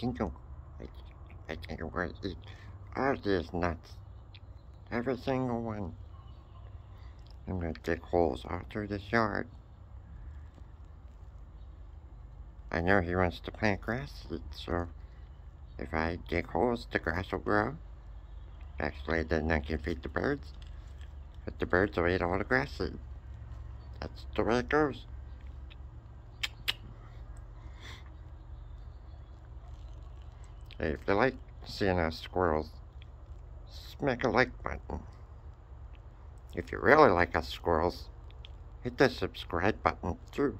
think I'm, I think I'm going to eat all these nuts. Every single one. I'm going to dig holes all through this yard. I know he wants to plant grass seeds, so if I dig holes, the grass will grow. Actually, then I can feed the birds. But the birds will eat all the grass seeds. That's the way it goes. Hey, if you like seeing us squirrels, smack a like button. If you really like us squirrels, hit the subscribe button too.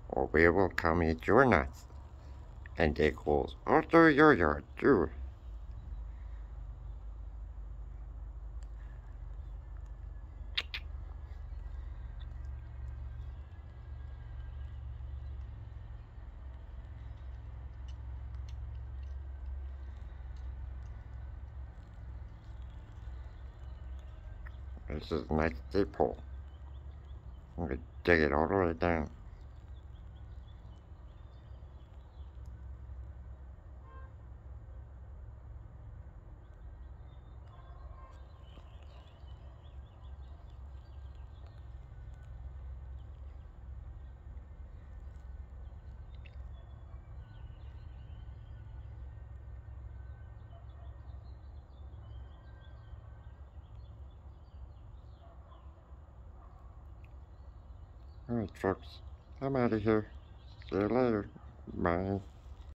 Or we will come eat your nuts and dig holes all through your yard too. This is a nice deep hole. I'm going to dig it all the way down. Alright folks, I'm out of here. See you later. Bye.